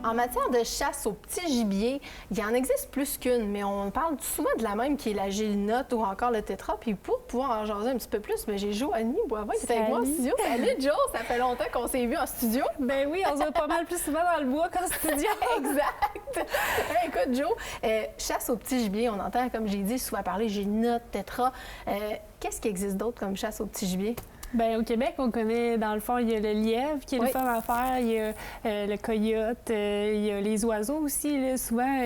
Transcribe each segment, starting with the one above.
En matière de chasse au petit gibier, il y en existe plus qu'une, mais on parle souvent de la même qui est la gélinotte ou encore le tétra. Puis pour pouvoir en jaser un petit peu plus, j'ai Joanie Boivin qui est avec moi en studio. Salut Jo, ça fait longtemps qu'on s'est vu en studio. Ben oui, on se voit pas mal plus souvent dans le bois qu'en studio. Exact. Écoute Jo, chasse au petit gibier, on entend, comme j'ai dit, souvent parler gélinotte, tétra. Qu'est-ce qui existe d'autre comme chasse au petit gibier? Bien, au Québec, on connaît, dans le fond, il y a le lièvre qui est le fun à faire, il y a le coyote, il y a les oiseaux aussi. Là, souvent,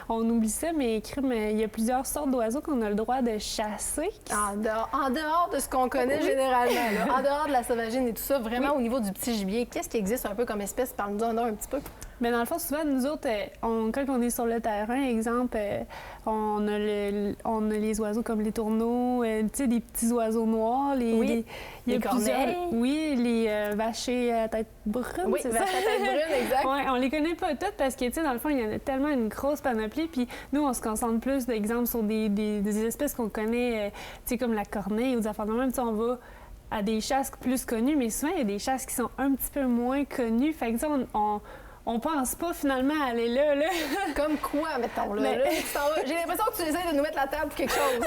on oublie ça, mais il y a plusieurs sortes d'oiseaux qu'on a le droit de chasser. En dehors de ce qu'on connaît généralement, là, en dehors de la sauvagine et tout ça, vraiment au niveau du petit gibier, qu'est-ce qui existe un peu comme espèce? Parle-nous en un petit peu. Mais dans le fond, souvent, nous autres, quand on est sur le terrain, exemple, on a les oiseaux comme les tourneaux, tu sais, des petits oiseaux noirs. Il y a corneilles. Oui, les vachers à tête brune, oui, c'est ça? Vachers à tête brune, exact. Oui, on les connaît pas toutes parce que, tu sais, dans le fond, il y en a tellement une grosse panoplie. Puis nous, on se concentre plus, d'exemple, sur des espèces qu'on connaît, tu sais, comme la corneille ou des affaires de même. Tu sais, on va à des chasses plus connues, mais souvent, il y a des chasses qui sont un petit peu moins connues. Fait que, tu sais, on pense pas finalement à aller là. Comme quoi, mettons, là? Mais... là j'ai l'impression que tu essaies de nous mettre la table pour quelque chose.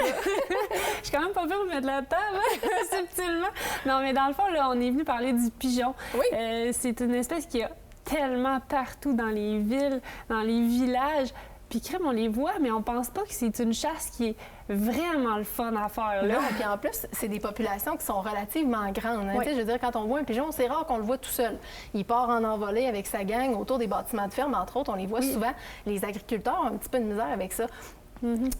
Je suis quand même pas peur de mettre la table, subtilement. Non, mais dans le fond, là, on est venu parler du pigeon. Oui. C'est une espèce qui a tellement partout dans les villes, dans les villages. Puis crème, on les voit, mais on pense pas que c'est une chasse qui est vraiment le fun à faire. Là. Non, puis en plus, c'est des populations qui sont relativement grandes. Hein? Je veux dire, quand on voit un pigeon, c'est rare qu'on le voit tout seul. Il part en envolée avec sa gang autour des bâtiments de ferme, entre autres. On les voit souvent. Les agriculteurs ont un petit peu de misère avec ça.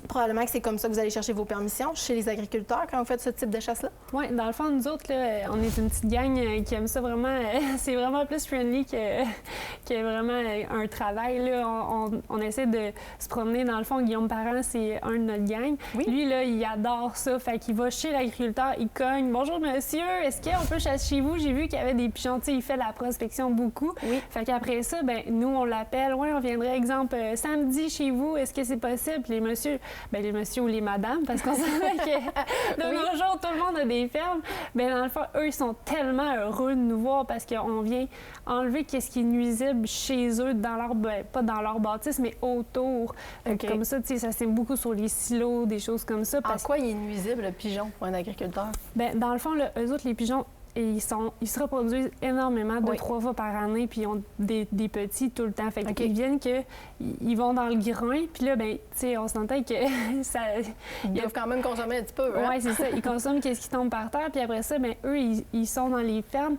Probablement que c'est comme ça que vous allez chercher vos permissions chez les agriculteurs quand vous faites ce type de chasse-là? Oui, dans le fond, nous autres, là, on est une petite gang qui aime ça vraiment. C'est vraiment plus friendly que vraiment un travail. Là. On essaie de se promener. Dans le fond, Guillaume Parent, c'est un de notre gang. Oui. Lui, là, il adore ça. Fait qu'il va chez l'agriculteur, il cogne. « Bonjour, monsieur, est-ce qu'on peut chasser chez vous? J'ai vu qu'il y avait des pigeons. » Tu sais, il fait la prospection beaucoup. Oui. Fait qu'après ça, ben nous, on l'appelle. Oui, on viendrait, exemple, samedi chez vous. Est-ce que c'est possible? Les messieurs ou les madames, parce qu'on savait que de nos jours, tout le monde a des fermes. Bien, dans le fond, eux, ils sont tellement heureux de nous voir parce qu'on vient enlever ce qui est nuisible chez eux, dans leur, pas dans leur bâtisse, mais autour. Comme ça, tu sais, ça sème beaucoup sur les silos, des choses comme ça. En quoi il est nuisible, le pigeon, pour un agriculteur? Bien, dans le fond, là, eux autres, les pigeons, ils se reproduisent énormément, 2-3 fois par année, puis ils ont des petits tout le temps. Fait qu'ils viennent ils vont dans le grain, puis là, ben, tu sais, on s'entend que ça... Ils doivent quand même consommer un petit peu, hein? Oui, c'est ça. Ils consomment qu'est-ce qui tombe par terre, puis après ça, ben, eux, ils sont dans les fermes.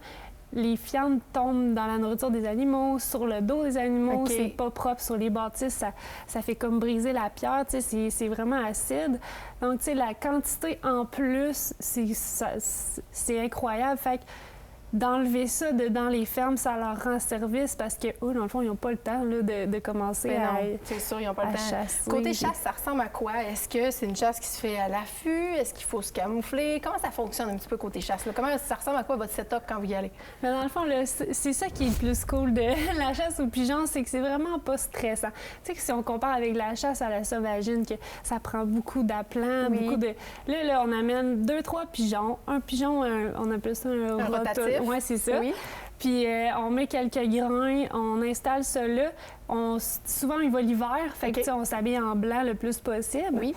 Les fientes tombent dans la nourriture des animaux, sur le dos des animaux, c'est pas propre sur les bâtisses, ça fait comme briser la pierre, tu sais, c'est vraiment acide. Donc, tu sais, la quantité en plus, c'est incroyable. Fait que d'enlever ça dans les fermes, ça leur rend service parce que eux, dans le fond, ils n'ont pas le temps là, de commencer c'est sûr, ils n'ont pas le temps. Chasser. Côté chasse, ça ressemble à quoi? Est-ce que c'est une chasse qui se fait à l'affût? Est-ce qu'il faut se camoufler? Comment ça fonctionne un petit peu côté chasse? Là? Comment ça ressemble à quoi votre setup quand vous y allez? Mais dans le fond, là, c'est ça qui est le plus cool de la chasse aux pigeons, c'est que c'est vraiment pas stressant. Tu sais que si on compare avec la chasse à la sauvagine, que ça prend beaucoup d'aplats, beaucoup de... Là, on amène 2-3 pigeons. Un pigeon, on appelle ça un rotatif. Oui, c'est ça. Oui. Puis on met quelques grains, on installe ça là. Souvent, il va l'hiver, fait que on s'habille en blanc le plus possible. Oui.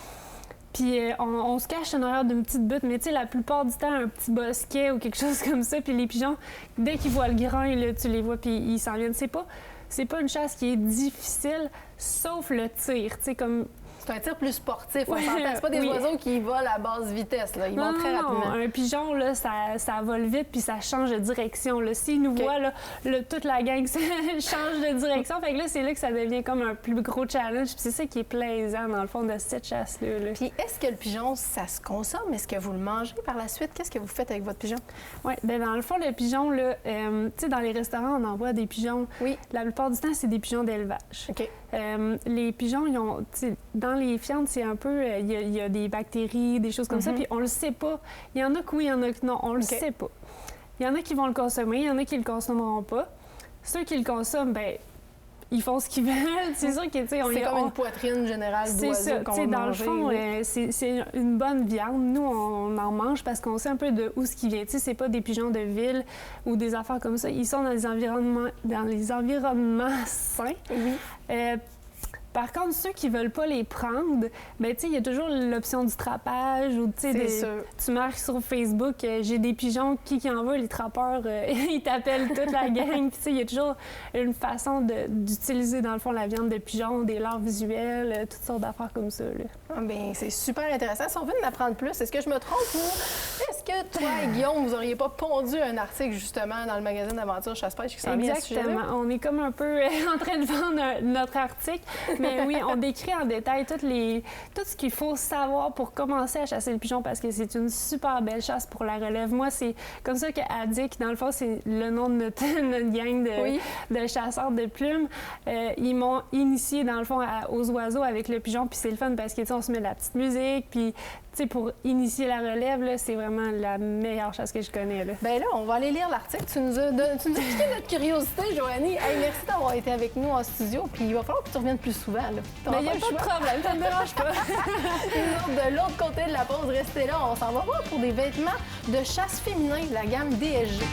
Puis on se cache en arrière d'une petite butte, mais tu sais, la plupart du temps, un petit bosquet ou quelque chose comme ça. Puis les pigeons, dès qu'ils voient le grain, là, tu les vois, puis ils s'en viennent. C'est pas une chasse qui est difficile, sauf le tir. Tu sais, comme... C'est un tir plus sportif. On s'entend. C'est pas des oiseaux qui volent à basse vitesse. Là. Ils vont très rapidement. Un pigeon, là, ça vole vite puis ça change de direction. S'il nous voit, là, toute la gang change de direction. Fait que là, c'est là que ça devient comme un plus gros challenge. Puis c'est ça qui est plaisant, dans le fond, de cette chasse-là. Puis est-ce que le pigeon, ça se consomme? Est-ce que vous le mangez par la suite? Qu'est-ce que vous faites avec votre pigeon? Oui, bien, dans le fond, le pigeon, là, tu sais, dans les restaurants, on envoie des pigeons. Oui. La plupart du temps, c'est des pigeons d'élevage. OK. Les pigeons, ils ont, dans les fientes, c'est un peu, il y a des bactéries, des choses comme ça, puis on le sait pas. Il y en a que oui, il y en a que non, on le sait pas. Il y en a qui vont le consommer, il y en a qui le consommeront pas. Ceux qui le consomment, ben ils font ce qu'ils veulent. C'est sûr que, tu sais, c'est comme une poitrine générale d'oiseaux qu'on va dans manger. Le fond, c'est une bonne viande. Nous, on en mange parce qu'on sait un peu de où ce qui vient. Tu sais, c'est pas des pigeons de ville ou des affaires comme ça. Ils sont dans les environnements sains. Oui. Par contre, ceux qui veulent pas les prendre, ben tu sais, il y a toujours l'option du trapage ou tu sais, tu marques sur Facebook, j'ai des pigeons, qui en veut, les trappeurs, ils t'appellent toute la gang. Puis tu sais, il y a toujours une façon d'utiliser dans le fond la viande de pigeon, des larves visuelles, toutes sortes d'affaires comme ça. Là. Ah bien, c'est super intéressant. Si on veut en apprendre plus, est-ce que je me trompe ou est-ce que toi et Guillaume, vous auriez pas pondu un article justement dans le magazine d'aventure Chasse-Pêche qui s'en vient à ce sujet-là? Exactement. On est comme un peu en train de vendre notre article. Mais oui, on décrit en détail tout ce qu'il faut savoir pour commencer à chasser le pigeon parce que c'est une super belle chasse pour la relève. Moi, c'est comme ça que Addict, dans le fond, c'est le nom de notre gang de chasseurs de plumes. Ils m'ont initié, dans le fond, aux oiseaux avec le pigeon. Puis c'est le fun parce que, tu sais, on se met de la petite musique. Puis, tu sais, pour initier la relève, là, c'est vraiment la meilleure chasse que je connais. Là. Bien là, on va aller lire l'article. Tu nous as piqué notre curiosité, Joanie. Hey, merci d'avoir été avec nous en studio. Puis il va falloir que tu reviennes plus souvent. Il n'y a pas de problème, ça ne me dérange pas. De l'autre côté de la pause, restez là. On s'en va voir pour des vêtements de chasse féminin, la gamme DSG.